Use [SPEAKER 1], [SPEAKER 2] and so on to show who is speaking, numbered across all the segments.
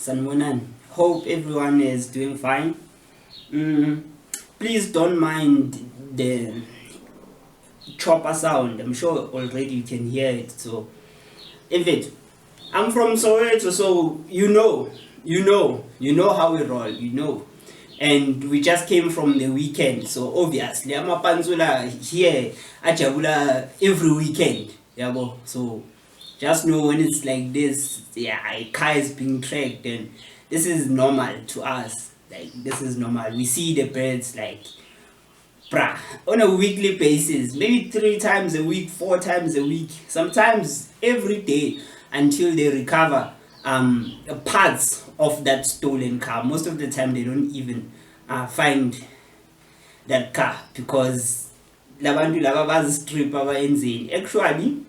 [SPEAKER 1] Sanmonan. Hope everyone is doing fine. Please don't mind the chopper sound. I'm sure already you can hear it. So, if it, I'm from Soweto, so you know how we roll. And we just came from the weekend, so obviously I'm a panzula here at Jabula every weekend. Yeah, so just know when it's like this, a car is being tracked, and this is normal to us. Like, this is normal. We see the birds like on a weekly basis, maybe 3 times a week, 4 times a week, sometimes every day, until they recover parts of that stolen car. Most of the time they don't even find that car, because labantu laba bazistrip abaenzeni. Actually,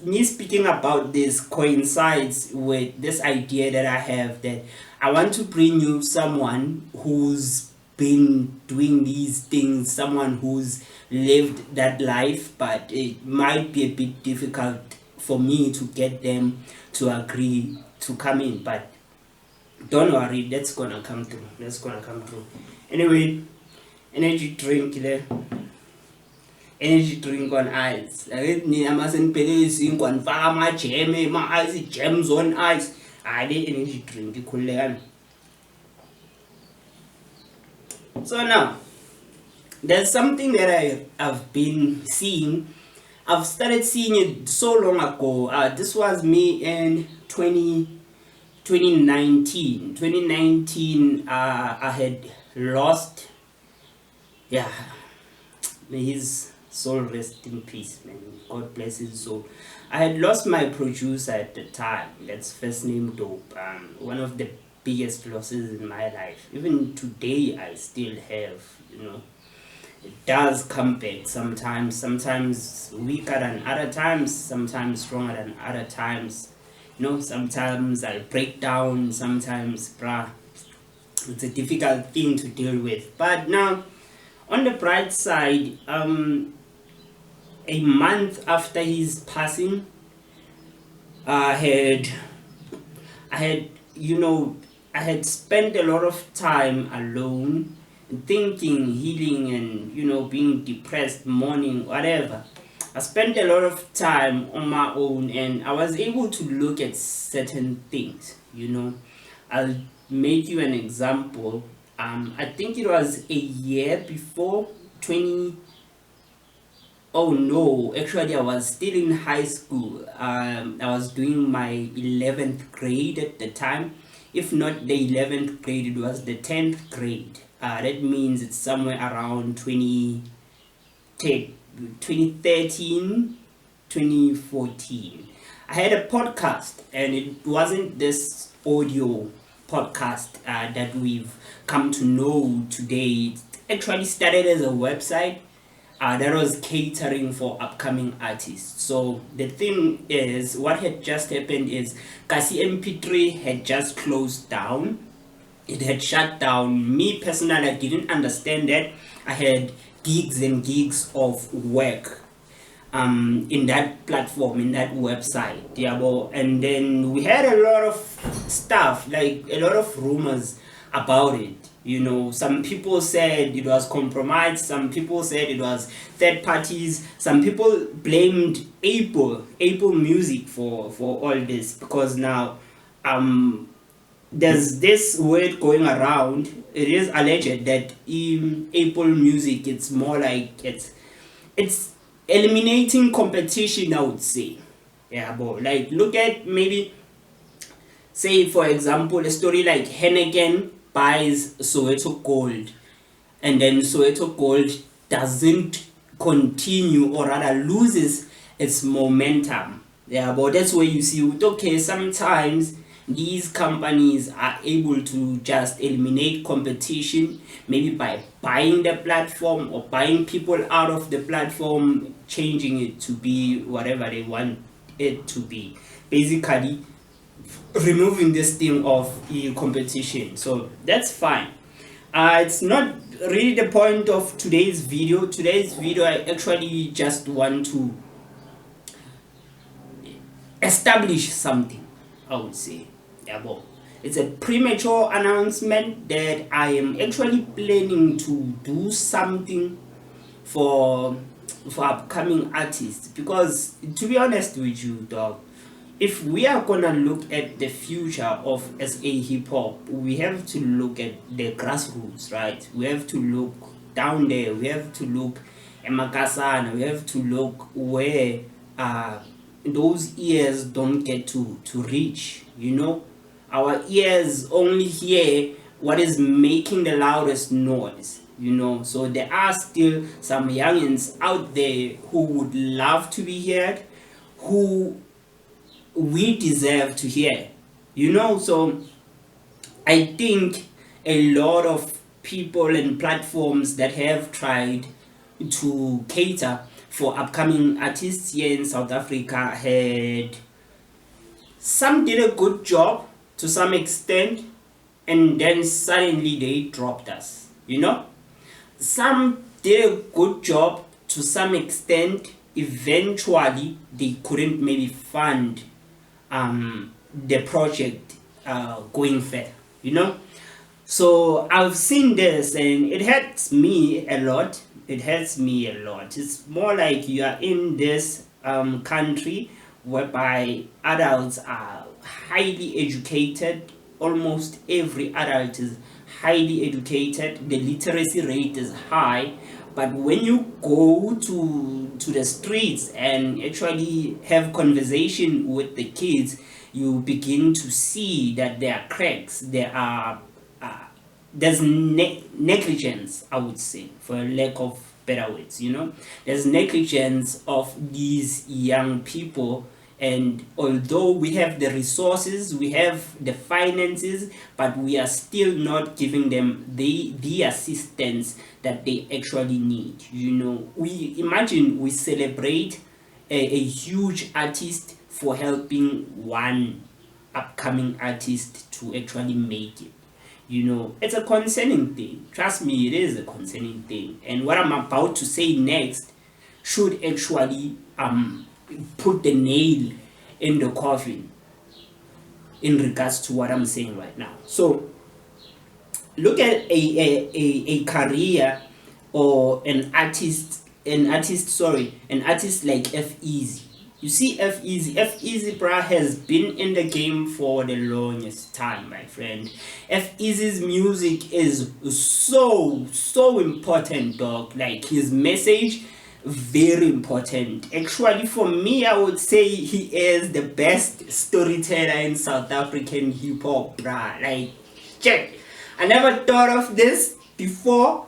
[SPEAKER 1] me speaking about this coincides with this idea that I have, that I want to bring you someone who's been doing these things, someone who's lived that life, but it might be a bit difficult for me to get them to agree to come in. But don't worry, that's gonna come through. Anyway, energy drink there. Energy drink on ice. I'm ice gems on ice. I did energy drink. So now, there's something that I've been seeing. I've started seeing it so long ago. This was me in 2019. 2019, I had lost. Yeah, may his soul rest in peace, man. God bless his soul. I had lost my producer at the time. That's first name Dope. One of the biggest losses in my life. Even today, I still have, it does come back sometimes weaker than other times, sometimes stronger than other times. Sometimes I'll break down, sometimes it's a difficult thing to deal with. But now, on the bright side, a month after his passing, I had spent a lot of time alone, thinking, healing, and being depressed, mourning, whatever. I spent a lot of time on my own, and I was able to look at certain things. I'll make you an example. I think it was a year before 20. Oh no, actually I was still in high school. I was doing my 11th grade at the time. If not the 11th grade, it was the 10th grade. That means it's somewhere around 2013, 2014. I had a podcast, and it wasn't this audio podcast that we've come to know today. It actually started as a website that was catering for upcoming artists. So the thing is, what had just happened is Kasi MP3 had just closed down. It had shut down. Me personally, I didn't understand that. I had gigs and gigs of work in that platform, in that website. And then we had a lot of stuff, like a lot of rumors about it. Some people said it was compromised, some people said it was third parties, some people blamed Apple Music for all this, because now there's this word going around. It is alleged that Apple Music, it's more like it's eliminating competition, I would say. But like, look at, maybe say for example, a story like Henneken buys Soweto Gold, and then Soweto Gold doesn't continue, or rather loses its momentum. But that's where you see, okay, sometimes these companies are able to just eliminate competition, maybe by buying the platform or buying people out of the platform, changing it to be whatever they want it to be. Basically, removing this thing of competition. So that's fine. It's not really the point of today's video. I actually just want to establish something, I would say. It's a premature announcement that I am actually planning to do something for upcoming artists, because to be honest with you, dog, if we are gonna look at the future of SA hip hop, we have to look at the grassroots, right? We have to look down there. We have to look at Makasana. We have to look where those ears don't get to reach. Our ears only hear what is making the loudest noise. So there are still some youngins out there who would love to be heard, who we deserve to hear. So I think a lot of people and platforms that have tried to cater for upcoming artists here in South Africa some did a good job to some extent, and then suddenly they dropped us. Some did a good job to some extent. Eventually they couldn't maybe fund the project going further. So I've seen this and it hurts me a lot. It's more like you are in this country whereby adults are highly educated. Almost every adult is highly educated. The literacy rate is high, but when you go to the streets and actually have conversation with the kids, you begin to see that there are cracks. There's negligence, I would say, for a lack of better words. There's negligence of these young people. And although we have the resources, we have the finances, but we are still not giving them the assistance that they actually need. We celebrate a huge artist for helping one upcoming artist to actually make it. It's a concerning thing. Trust me, it is a concerning thing. And what I'm about to say next should actually put the nail in the coffin in regards to what I'm saying right now. So look at a career or an artist like F-Eazy. You see, F-Eazy bruh has been in the game for the longest time, my friend. F-Eazy's music is so important, dog. Like, his message, very important. Actually, for me, I would say he is the best storyteller in South African hip hop, bruh. Like, check. I never thought of this before.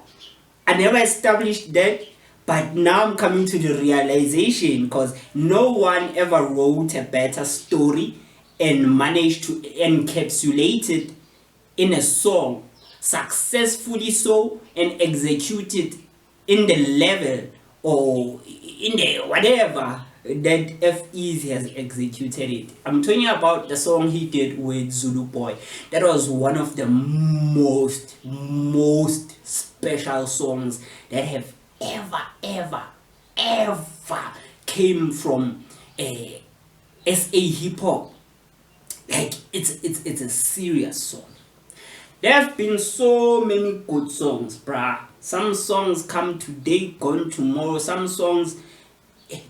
[SPEAKER 1] I never established that. But now I'm coming to the realization, because no one ever wrote a better story and managed to encapsulate it in a song, successfully so, and execute it in the level or in the whatever that F-Eazy has executed it. I'm talking about the song he did with Zulu Boy. That was one of the most special songs that have ever came from SA hip hop. Like, it's a serious song. There have been so many good songs, bruh. Some songs come today, gone tomorrow. Some songs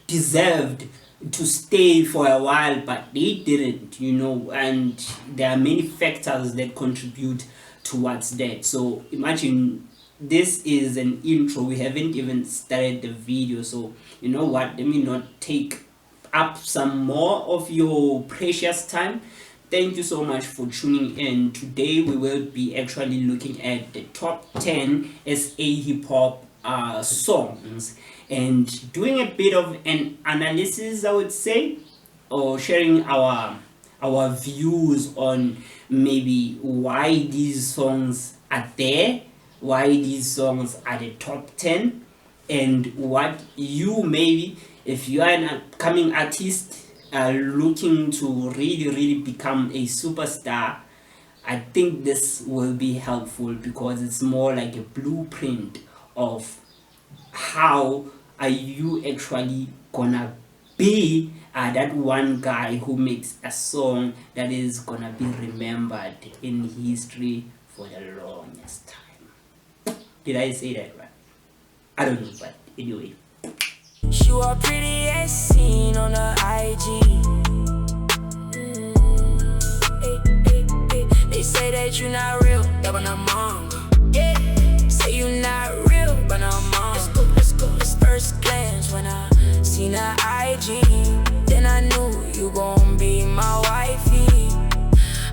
[SPEAKER 1] deserved to stay for a while, but they didn't, and there are many factors that contribute towards that. So imagine, this is an intro. We haven't even started the video, so you know what, let me not take up some more of your precious time. Thank you so much for tuning in. Today we will be actually looking at the top 10 SA hip hop songs and doing a bit of an analysis, I would say, or sharing our views on maybe why these songs are there, why these songs are the top 10, and what you, maybe if you are an upcoming artist looking to really become a superstar, I think this will be helpful, because it's more like a blueprint of how are you actually gonna be that one guy who makes a song that is gonna be remembered in history for the longest time. Did I say that right? I don't know, but anyway.
[SPEAKER 2] You are pretty as seen on the IG. They say that you not real, yeah, but I'm on. Yeah, say you not real, but I'm on. Let's go. It's first glance when I seen the IG. Then I knew you gon' be my wifey.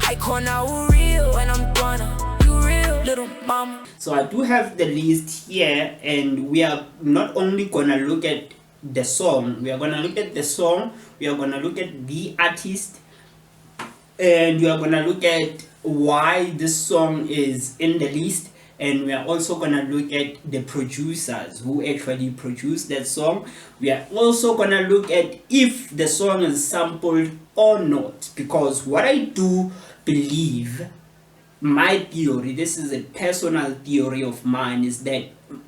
[SPEAKER 2] I call now real when I'm gonna. You real, little mama.
[SPEAKER 1] So I do have the list here, and we are not only gonna look at the song, we are gonna look at the song, we are gonna look at the artist, and we are gonna look at why this song is in the list, and we are also gonna look at the producers who actually produced that song. We are also gonna look at if the song is sampled or not, because what I do believe, my theory, this is a personal theory of mine, is that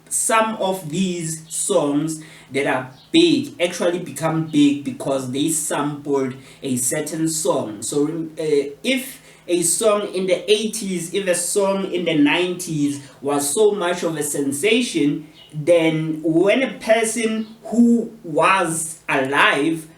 [SPEAKER 1] some of these songs that are big actually become big because they sampled a certain song. So if a song in the 80s, if a song in the 90s was so much of a sensation, then when a person who was alive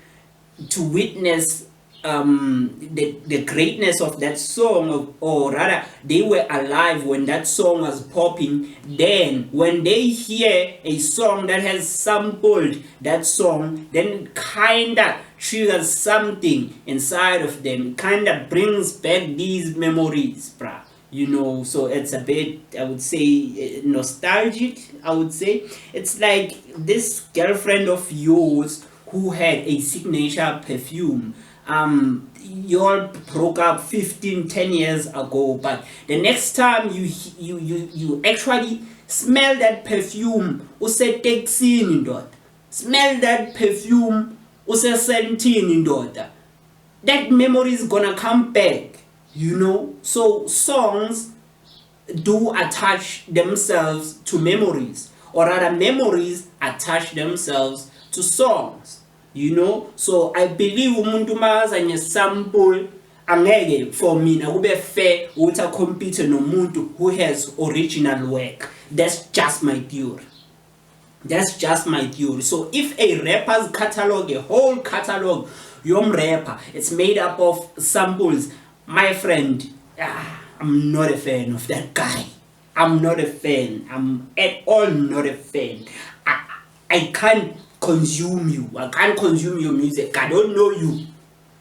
[SPEAKER 1] to witness the greatness of that song, or rather they were alive when that song was popping, then when they hear a song that has sampled that song, then it kinda triggers something inside of them. It kinda brings back these memories, bruh. You know, so it's a bit, I would say, nostalgic. I would say it's like this girlfriend of yours who had a signature perfume. You all broke up 10 years ago, but the next time you actually smell that perfume, useteksini ndoda, smell that perfume, usesentini ndoda, that memory is gonna come back, you know. So songs do attach themselves to memories, or rather memories attach themselves to songs, you know. So I believe umuntu makazanye sample angeke for mina kube fair ukuthi compete nomuntu who has original work. That's just my theory. That's just my theory. So if a rapper's catalog, a whole catalog, yom rapper, it's made up of samples, my friend, I'm not a fan of that guy. I'm not a fan. I'm at all not a fan. I can't consume you. I can't consume your music. I don't know you.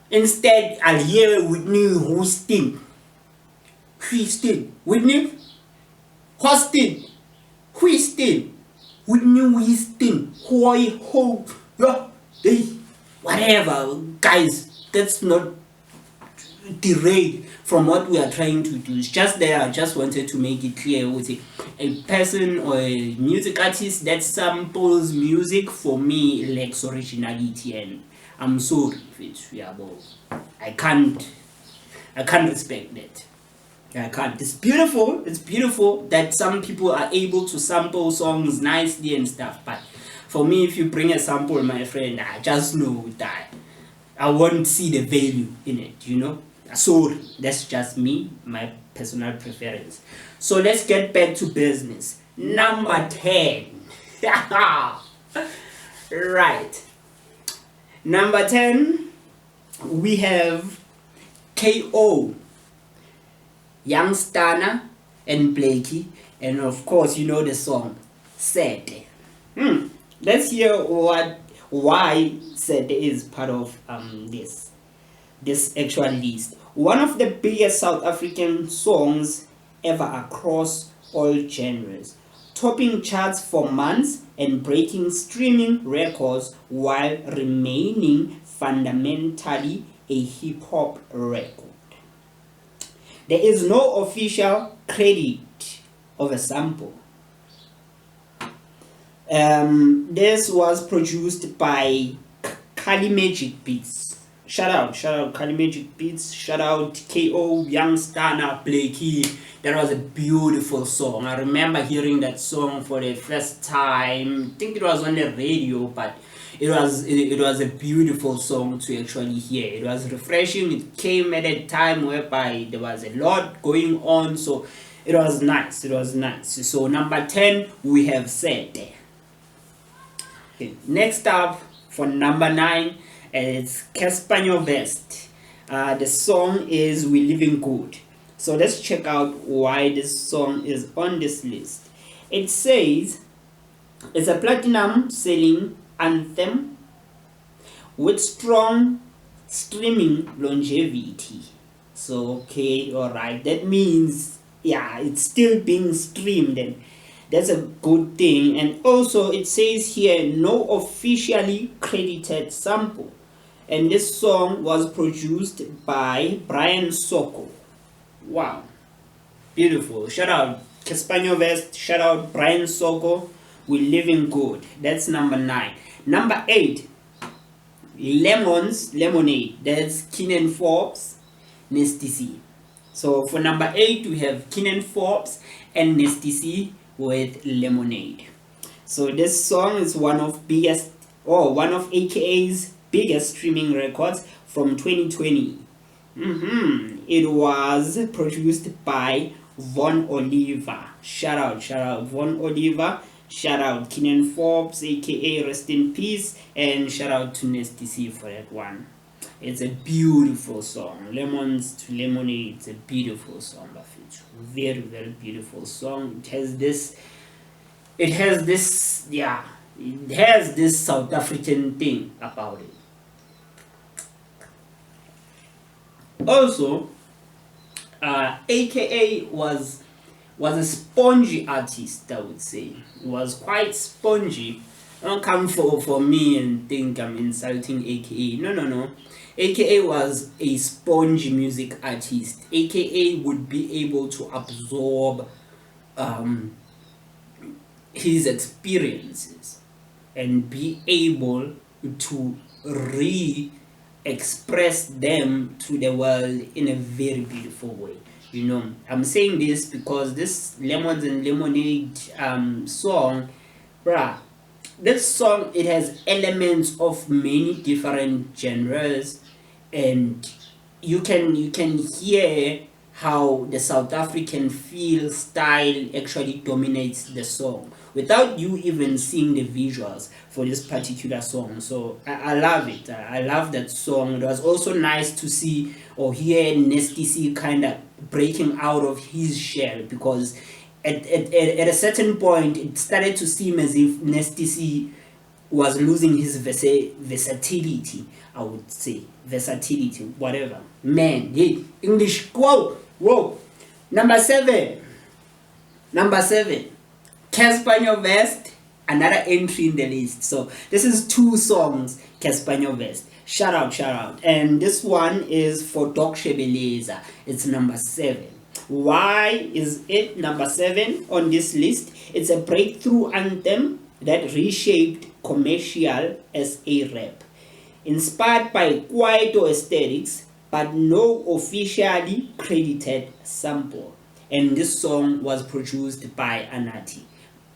[SPEAKER 1] Instead, I'll hear Whitney Houston. Whitney Houston. Whitney Houston. Whatever. Guys, that's not derailed from what we are trying to do. It's just there. I just wanted to make it clear with a person or a music artist that samples music, for me lacks originality, and I'm sorry if it's I can't respect that. I can't. It's beautiful that some people are able to sample songs nicely and stuff, but for me, if you bring a sample, my friend, I just know that I won't see the value in it, you know. Sorry, that's just me, my personal preference. So let's get back to business. Number 10. Right. Number 10, we have KO, Young Stunner, and Blakey, and of course you know the song Sete. Let's hear why Sete is part of this actual list. One of the biggest South African songs ever across all genres, topping charts for months and breaking streaming records while remaining fundamentally a hip-hop record. There is no official credit of a sample. This was produced by Kali Magic Beats. Shout out Kali Magic Beats, shout out KO, Young Stunner, Blakey. That was a beautiful song. I remember hearing that song for the first time. I think it was on the radio, but it was a beautiful song to actually hear. It was refreshing. It came at a time whereby there was a lot going on, so it was nice. It was nice. So number 10 we have said. Okay, next up for number 9, it's Kwesta Vest. The song is We Living Good. So let's check out why this song is on this list. It says it's a platinum selling anthem with strong streaming longevity. So okay, alright, that means yeah, it's still being streamed, and that's a good thing. And also it says here no officially credited sample, and this song was produced by Brian Soko. Wow, beautiful. Shout out Kwesta Vest, shout out Brian Soko. We Living Good. That's number 9. Number 8, Lemonade. That's Keenan Forbes, Nasty C. So for number 8 we have Keenan Forbes and Nasty C with Lemonade. So this song is one of AKA's biggest streaming records from 2020. It was produced by Von Oliver. Shout out Von Oliver. Shout out Keenan Forbes, aka rest in peace, and shout out to Nasty C for that one. It's a beautiful song. Lemons to Lemonade. It's a beautiful song, Bafit. Very, very beautiful song. It has this South African thing about it. Also, AKA was a spongy artist, I would say. It was quite spongy. Don't come for me and think I'm insulting AKA. No. AKA was a spongy music artist. AKA would be able to absorb his experiences and be able to express them to the world in a very beautiful way. You know, I'm saying this because this Lemons and Lemonade song, this song, it has elements of many different genres, and you can hear how the South African feel style actually dominates the song without you even seeing the visuals for this particular song. So I love it. I love that song. It was also nice to see or hear Nasty C kind of breaking out of his shell, because at a certain point it started to seem as if Nasty C was losing his versatility, I would say. Versatility, whatever. Man, yeah, English. Whoa. Number 7, Kwesta Vest, another entry in the list. So this is 2 songs, Kwesta Vest. Shout out. And this one is for Doc Shebeleza. It's number 7. Why is it number 7 on this list? It's a breakthrough anthem that reshaped commercial SA rap. Inspired by Kwaito aesthetics, but no officially credited sample. And this song was produced by Anatii.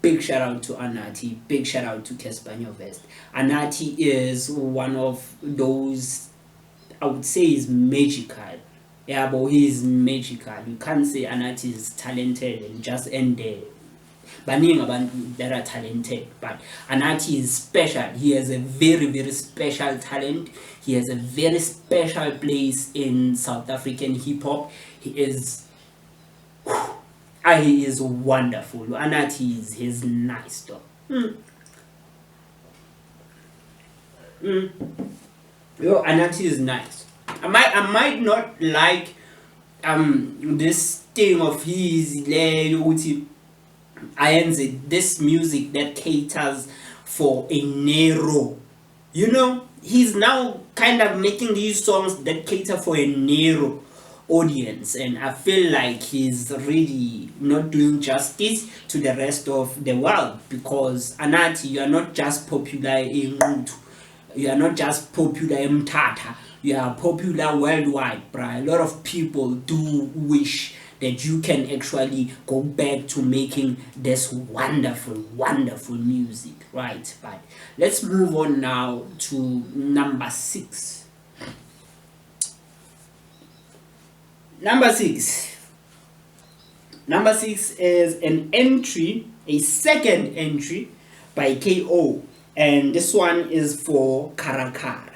[SPEAKER 1] Big shout out to Anatii. Big shout out to Kwesta Vest. Anatii is one of those, I would say, is magical. Yeah, but he is magical. You can't say Anatii is talented and just end there. Baning about that are talented, but Anatii is special. He has a very, very special talent. He has a very special place in South African hip hop. He is wonderful. Anatii is nice though. Yo, Anatii is nice. I might not like this thing of his this music that caters for a narrow, you know, he's now kind of making these songs that cater for a narrow audience, and I feel like he's really not doing justice to the rest of the world, because Anatii, you are not just popular in Muthu, you are not just popular in Mthatha, you are popular worldwide, bruh. A lot of people do wish that you can actually go back to making this wonderful music, right? But let's move on now to number 6. Number six is an entry, a second entry by KO, and this one is for Karakara,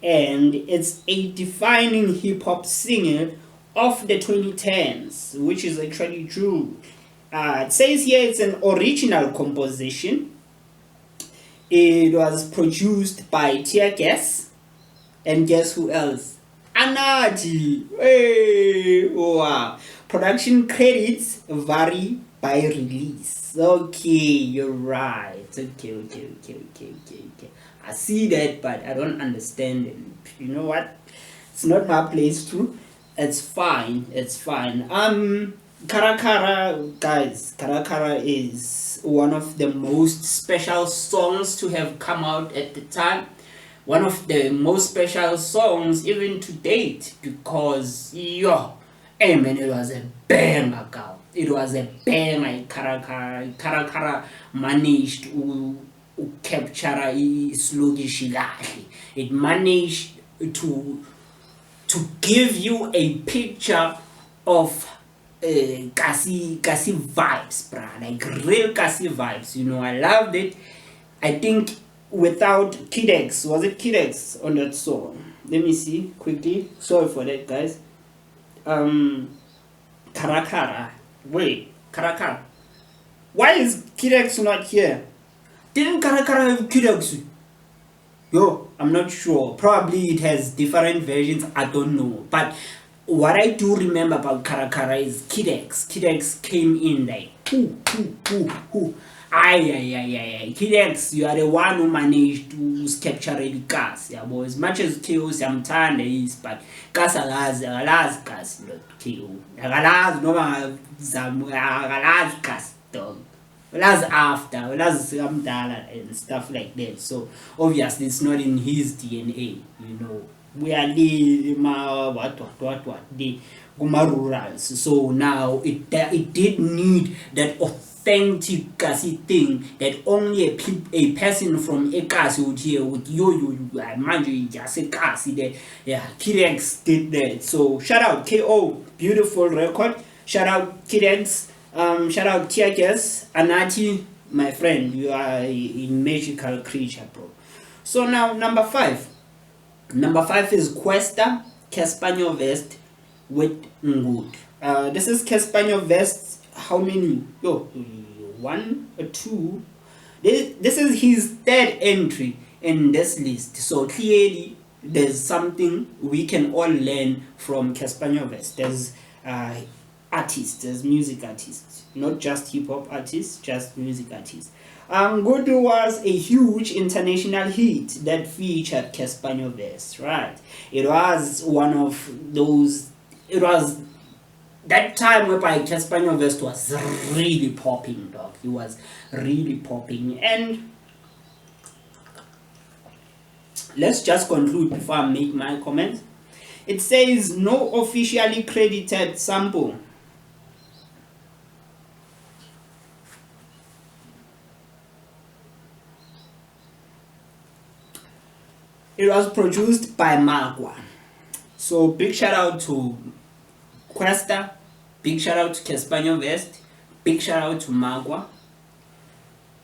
[SPEAKER 1] and it's a defining hip-hop singer of the 2010s, which is actually true. It says here it's an original composition. It was produced by Tear Gas, and guess who else? Anatii. Hey, wow. Production credits vary by release. Okay, you're right. Okay. I see that, but I don't understand it. You know what? It's not my place to. It's fine. Karakara, guys. Karakara is one of the most special songs to have come out at the time. One of the most special songs even to date, because it was a banger, girl. It was a banger. Karakara managed to capture sluggish. It managed to give you a picture of Kasi vibes, bruh, like real Kasi vibes. I loved it. I think without Kid-X, was it Kid-X on that song? Let me see quickly. Sorry for that, guys. Karakara. Wait, Karakara. Why is Kid-X not here? Didn't Karakara have Kid-X? Yo, I'm not sure. Probably it has different versions. I don't know. But what I do remember about Karakara is Kid-X. Kid-X came in like, who. Kid-X, you are the one who managed to capture the gas. Yeah, boy. As much as KO sometimes is, but gas gas not KO. Gas dog. After and stuff like that. So obviously it's not in his DNA. We are the the rurals. So now it did need that authentic Kasi thing that only a person from a Kasi would hear. With you mind you just say Kasi there. Yeah, Kid-X did that. So shout out KO, beautiful record. Shout out Kid-X. Shout out Tear Gas. Anatii, my friend, you are a magical creature, bro. So now number 5. Number 5 is Kwesta, Caspanyo Vest with Ngud. This is Caspanyo Vest. How many? 1 or 2. This is his third entry in this list. So clearly there's something we can all learn from Caspanyo Vest. There's artists, there's music artists, not just hip-hop artists, just music artists. Good was a huge international hit that featured Caspanyo Vest, right? It was one of those, it was that time whereby Caspanyo Vest was really popping, dog. It was really popping. And let's just conclude before I make my comment. It says no officially credited sample. It was produced by Magwa. So big shout out to Kwesta, big shout out to Caspanyo Vest, big shout out to Magwa,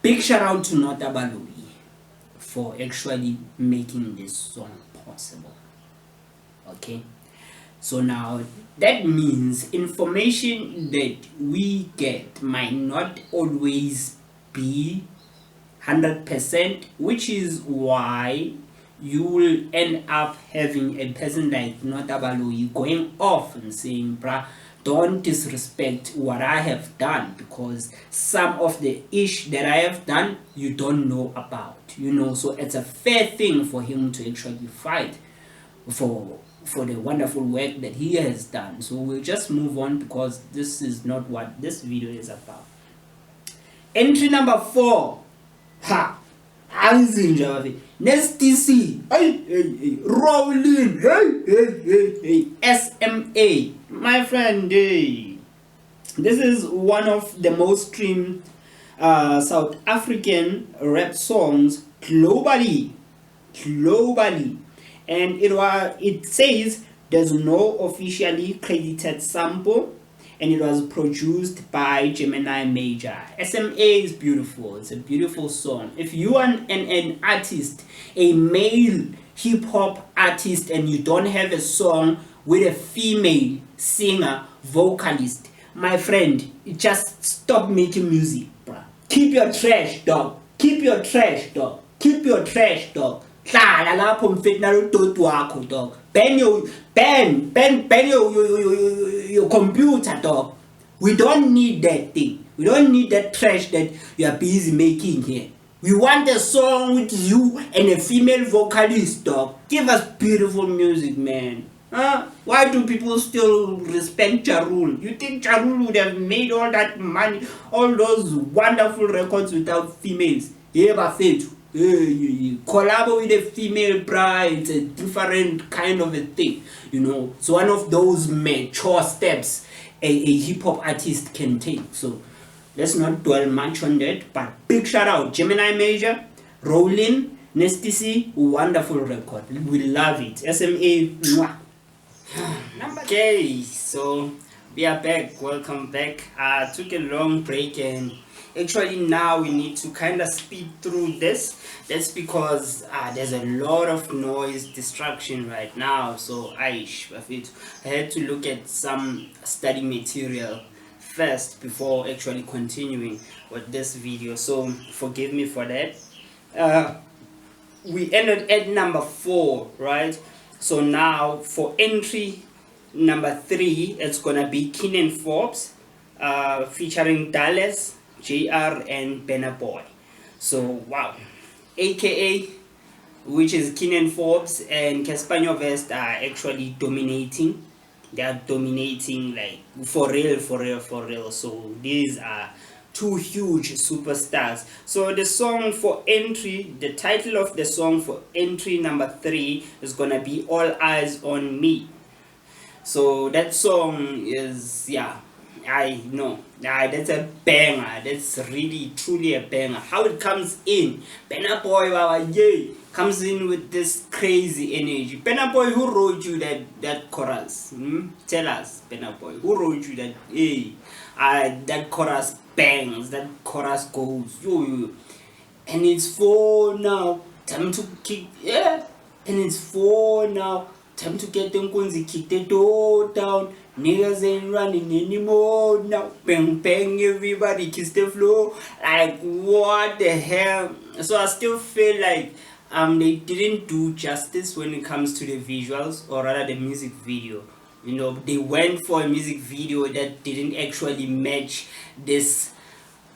[SPEAKER 1] big shout out to Notabalui for actually making this song possible. Okay, so now that means information that we get might not always be 100%, which is why you will end up having a person like Notabalui going off and saying, bruh, don't disrespect what I have done, because some of the ish that I have done you don't know about, so it's a fair thing for him to actually fight for the wonderful work that he has done. So we'll just move on, because this is not what this video is about. Entry number 4. Next DC, rolling, SMA, my friend, This is one of the most streamed South African rap songs globally, and it says there's no officially credited sample, and it was produced by Gemini Major. SMA is beautiful. It's a beautiful song. If you are an artist, a male hip hop artist, and you don't have a song with a female singer vocalist, my friend, just stop making music, bruh. Keep your trash, dog. Keep your trash, dog. Keep your trash, dog. Hlala lapho mfethu nalodoti wakho, dog. Ban your computer, dog. We don't need that thing. We don't need that trash that you are busy making here. We want a song with you and a female vocalist, dog. Give us beautiful music, man. Why do people still respect Ja Rule? You think Ja Rule would have made all that money, all those wonderful records without females? Yeah, but collab with a female bride, it's a different kind of a thing, you know. It's one of those mature steps a hip-hop artist can take. So let's not dwell much on that, but big shout out Gemini Major, Rollin, Nasty C, wonderful record. We love it. SMA, mwah. Okay, so we are back. Welcome back. Took a long break, and actually now we need to kind of speed through this. That's because there's a lot of noise distraction right now, so I had to look at some study material first before actually continuing with this video, so forgive me for that. We ended at number 4, right? So now for entry number 3, it's gonna be Keenan Forbes featuring Dallas, JR, and Burna Boy. So wow, aka, which is Keenan Forbes and Kwesta West, are actually dominating. They are dominating, like, for real. So these are two huge superstars. So the song for entry, the title of the song for entry number 3 is gonna be All Eyes on Me. So that song is, yeah, I know, that's a banger. That's really truly a banger. How it comes in, Burna Boy, yeah, comes in with this crazy energy. Burna Boy, who wrote you that chorus? Tell us, Burna Boy, who wrote you that? Hey, that chorus bangs, that chorus goes, yo, and it's 4 now. Time to kick, yeah, and it's 4 now. Time to get them Kunzi, kick the door down. Niggas ain't running anymore now. Bang bang, everybody kiss the floor. Like, what the hell? So I still feel like they didn't do justice when it comes to the visuals, or rather the music video. You know, they went for a music video that didn't actually match this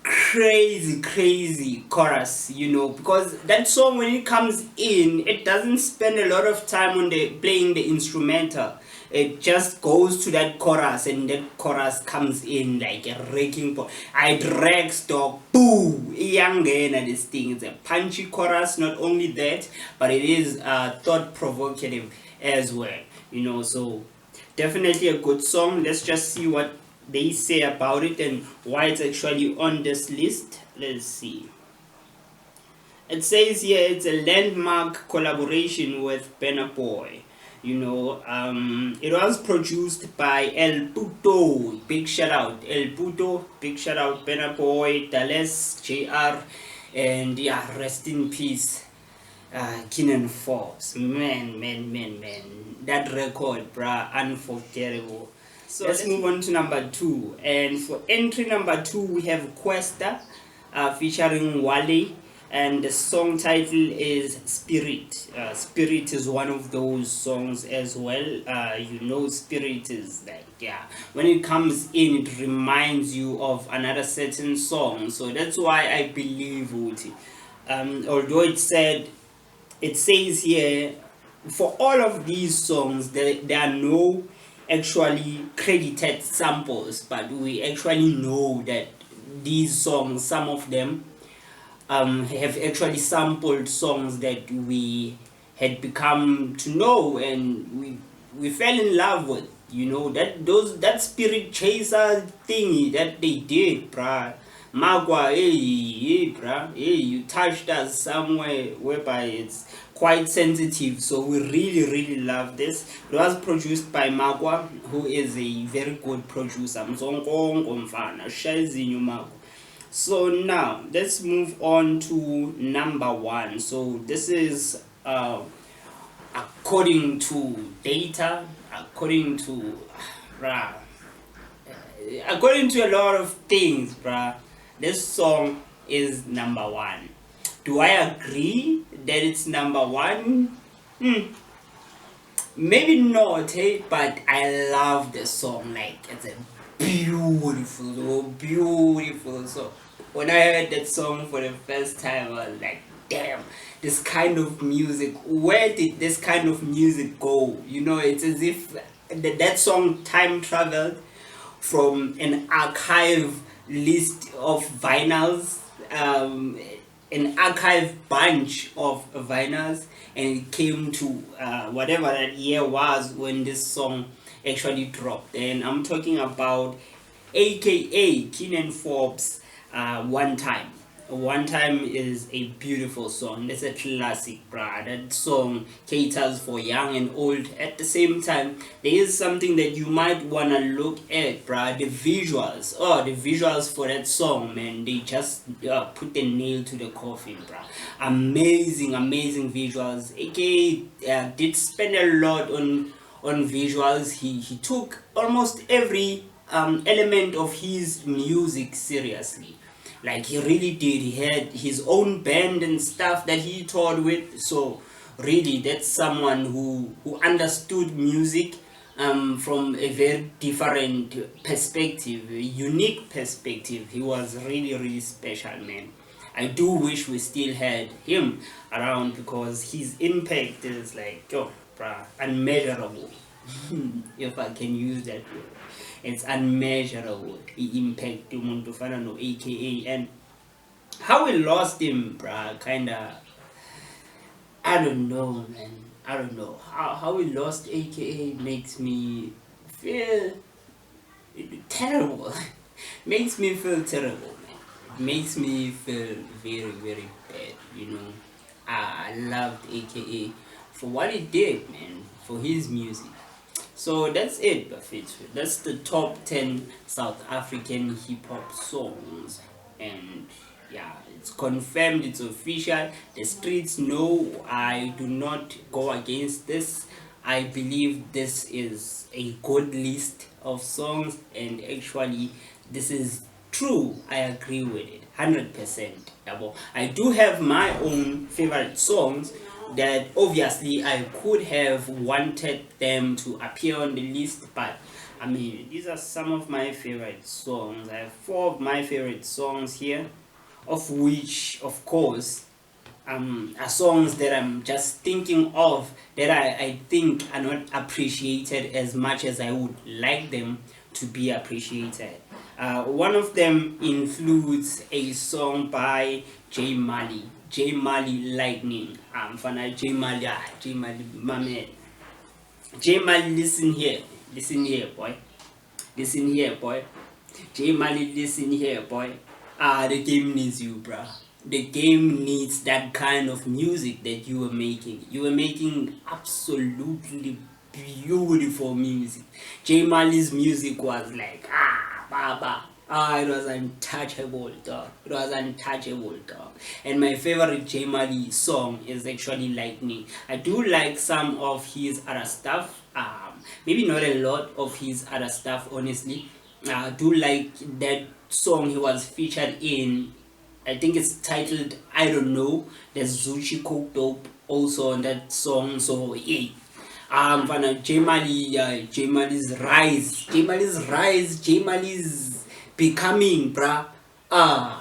[SPEAKER 1] crazy chorus, you know, because that song, when it comes in, it doesn't spend a lot of time on playing the instrumental. It just goes to that chorus, and that chorus comes in like a wrecking ball. I drag stock, boo, young and this thing. It's a punchy chorus. Not only that, but it is thought provocative as well, you know. So definitely a good song. Let's just see what they say about it and why it's actually on this list. Let's see. It says here it's a landmark collaboration with Burna Boy. You know, it was produced by El Puto. Big shout out El Puto. Big shout out Burna Boy, Dallas, JR, and yeah, rest in peace, Keenan Forbes. Man, that record, bruh, unforgettable. So let's move on to number 2. And for entry number 2, we have Kwesta featuring Wale, and the song title is Spirit. Spirit is one of those songs as well. You know, Spirit is like, yeah, when it comes in, it reminds you of another certain song. So that's why I believe Uti. Although it says here, for all of these songs, there are no actually credited samples, but we actually know that these songs, some of them have actually sampled songs that we had become to know and we fell in love with. You know, that spirit chaser thingy that they did, bruh. Magua, hey, bruh, hey, you touched us somewhere whereby it's quite sensitive, so we really love this. It was produced by Magua, who is a very good producer. So now let's move on to number one. So this is according to data, according to a lot of things, bruh, this song is number one. Do I agree that it's number one? Maybe not, hey, but I love the song. Like, it's a beautiful song. When I heard that song for the first time, I was like, damn, this kind of music, where did this kind of music go? You know, it's as if that song time traveled from an archive list of vinyls, an archive bunch of vinyls, and it came to whatever that year was when this song actually dropped. And I'm talking about aka Keenan Forbes, One Time. One Time is a beautiful song. It's a classic, bruh. That song caters for young and old. At the same time, there is something that you might wanna look at, bruh. The visuals. Oh, the visuals for that song, man. They just put the nail to the coffin, bruh. Amazing visuals. AKA did spend a lot on visuals. He took almost every element of his music seriously. Like, he really did. He had his own band and stuff that he toured with. So really, that's someone who understood music from a very different perspective, a unique perspective. He was really special, man. I do wish we still had him around, because his impact is like, oh, bruh, unmeasurable. If I can use that word. It's unmeasurable, the impact umuntu fana no AKA. And how we lost him, bruh, kinda, I don't know, man. I don't know how we lost AKA makes me feel terrible. Makes me feel terrible, man. Makes me feel very bad, you know. I loved AKA for what he did, man, for his music. So that's it, Buffett. That's the top 10 South African hip hop songs. And yeah, it's confirmed, it's official. The streets know I do not go against this. I believe this is a good list of songs, and actually, this is true. I agree with it 100%. I do have my own favorite songs that obviously I could have wanted them to appear on the list, but I mean, these are some of my favorite songs. I have 4 of my favorite songs here, of which, of course, are songs that I'm just thinking of that I think are not appreciated as much as I would like them to be appreciated. One of them includes a song by J Mali Lightning. Fana J Mali, my man. J Mali, listen here, boy. J Mali, listen here, boy. The game needs you, bruh. The game needs that kind of music that you were making. You were making absolutely beautiful music. J Mali's music was like, baba. It was untouchable, dog. And my favorite J Mali song is actually Lightning. I do like some of his other stuff. Maybe not a lot of his other stuff, honestly. I do like that song he was featured in. I think it's titled I Don't Know. There's Zuchi Coke Dope also on that song. So yeah. J Mali's rise. J Mali's becoming, bruh. Bruh.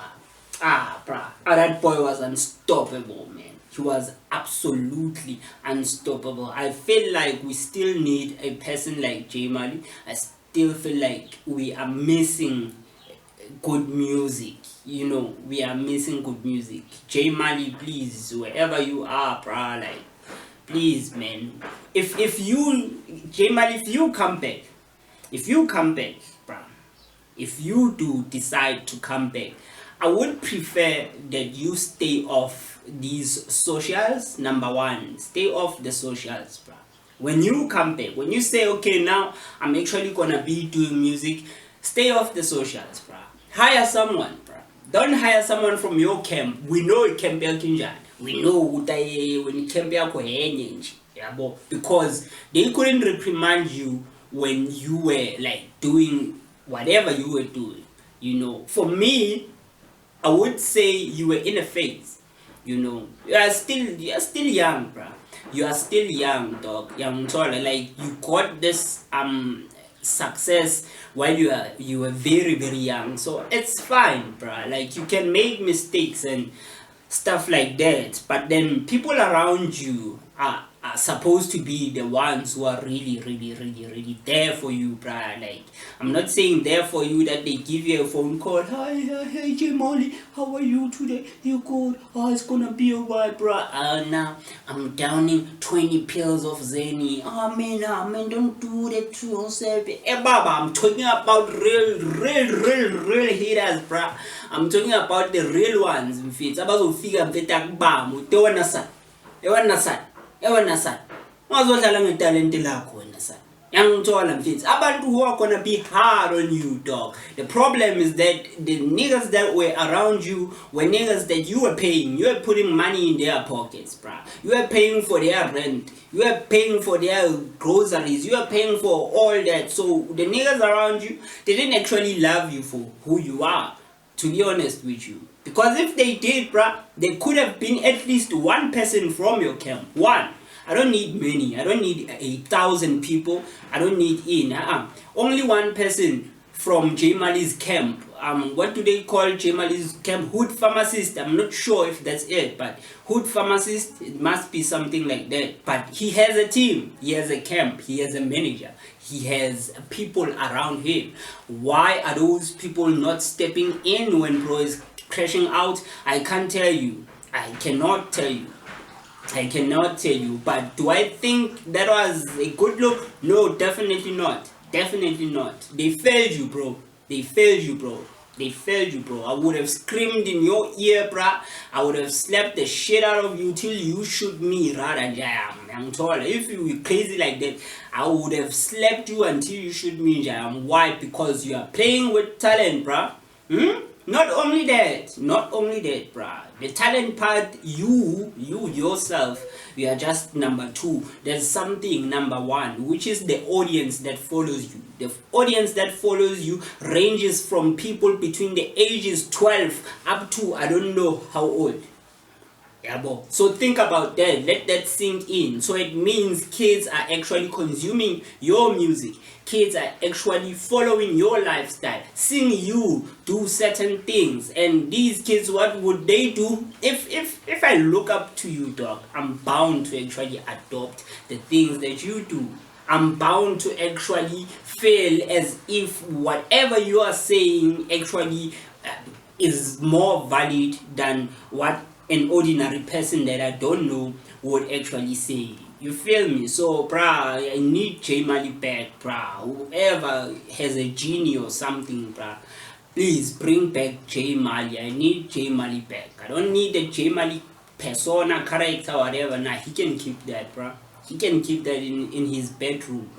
[SPEAKER 1] That boy was unstoppable, man. He was absolutely unstoppable. I feel like we still need a person like J Mali. I still feel like we are missing good music. You know, we are missing good music. J Mali, please, wherever you are, bruh, like, please, man. If you, J Mali, if you come back, if you come back, bruh, if you do decide to come back, I would prefer that you stay off these socials. Number one, stay off the socials, bruh. When you come back, when you say, okay, now I'm actually gonna be doing music, stay off the socials, bruh. Hire someone, bruh. Don't hire someone from your camp. We know it can be a kinjan. We know when it can be a because they couldn't reprimand you when you were like doing whatever you were doing. You know, for me, I would say you were in a phase. You know, you are still young, bruh. You are still young, dog. Young taller. Like you got this success while you were very, very young. So it's fine, bruh. Like you can make mistakes and stuff like that. But then people around you are supposed to be the ones who are really there for you, bruh. Like, I'm not saying there for you that they give you a phone call. Hi, hey, Gemini, how are you today? You good? Oh, it's gonna be alright, bruh. Now I'm downing 20 pills of Zeni. Oh man, don't do that to yourself. Hey, Baba, I'm talking about real hitters, bruh. I'm talking about the real ones. It's about to figure out bam. They wanna say. Ewana son, wazodlala ngetalente lakho wena son. Yangithola mfethu. Abantu who are gonna be hard on you, dog. The problem is that the niggas that were around you were niggas that you were paying. You were putting money in their pockets, bruh. You were paying for their rent. You were paying for their groceries. You were paying for all that. So the niggas around you, they didn't actually love you for who you are, to be honest with you. Because if they did, bruh, they could have been at least one person from your camp. One. I don't need many. I don't need 1,000 people. I don't need only one person from J Mali's camp. What do they call J Mali's camp? Hood pharmacist. I'm not sure if that's it, but hood pharmacist, it must be something like that. But he has a team. He has a camp. He has a manager. He has people around him. Why are those people not stepping in when bro is crashing out? I can't tell you. I cannot tell you. But do I think that was a good look? No, definitely not. They failed you, bro. I would have screamed in your ear, bruh. I would have slapped the shit out of you till you shoot me, rather jam. If you were crazy like that, I would have slapped you until you shoot me, jam. Why? Because you are playing with talent, bruh. Not only that, bruh. The talent part, you yourself, you are just number two. There's something number one, which is the audience that follows you. The audience that follows you ranges from people between the ages 12 up to I don't know how old. So think about that. Let that sink in. So it means kids are actually consuming your music. Kids are actually following your lifestyle, seeing you do certain things. And these kids, what would they do? If I look up to you, dog, I'm bound to actually adopt the things that you do. I'm bound to actually feel as if whatever you are saying actually is more valid than what an ordinary person that I don't know would actually say. You feel me? So, bruh, I need J Mali back, bruh. Whoever has a genie or something, bruh, please bring back J Mali. I need J Mali back. I don't need a J Mali persona, character, whatever. Nah, he can keep that, bruh. He can keep that in his bedroom.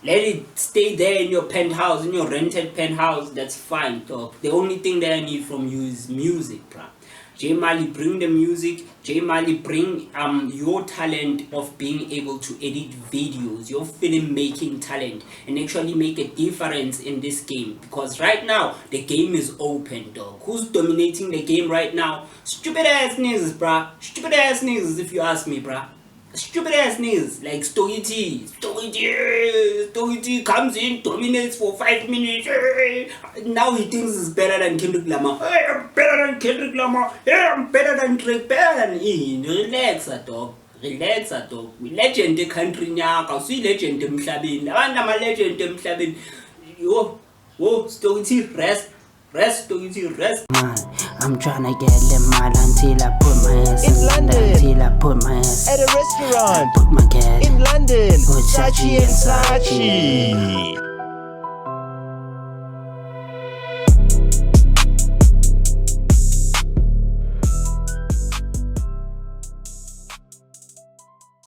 [SPEAKER 1] Let it stay there in your penthouse, in your rented penthouse. That's fine, dog. The only thing that I need from you is music, bruh. J Mali, bring the music. J Mali, bring your talent of being able to edit videos, your film making talent, and actually make a difference in this game. Because right now the game is open, dog. Who's dominating the game right now? Stupid ass niggas, bruh. Stupid ass niggas, if you ask me, bruh. Stupid ass niggas like Stogie T comes in, dominates for 5 minutes. Now he thinks he's better than Kendrick Lamar. Hey, I'm better than Kendrick Lamar. Hey, I'm better than Drake, better than Ian. Relax, dog. We legend the country now. See legend emhlabeni. Abantu ama legend emhlabeni. Yo, Stogie T, rest. Man, I'm tryna get them mad until I put my ass
[SPEAKER 3] in London.
[SPEAKER 1] Until I put my ass
[SPEAKER 3] at a restaurant.
[SPEAKER 1] I put my cat
[SPEAKER 3] in London.
[SPEAKER 1] with
[SPEAKER 3] Sachi and Sachi.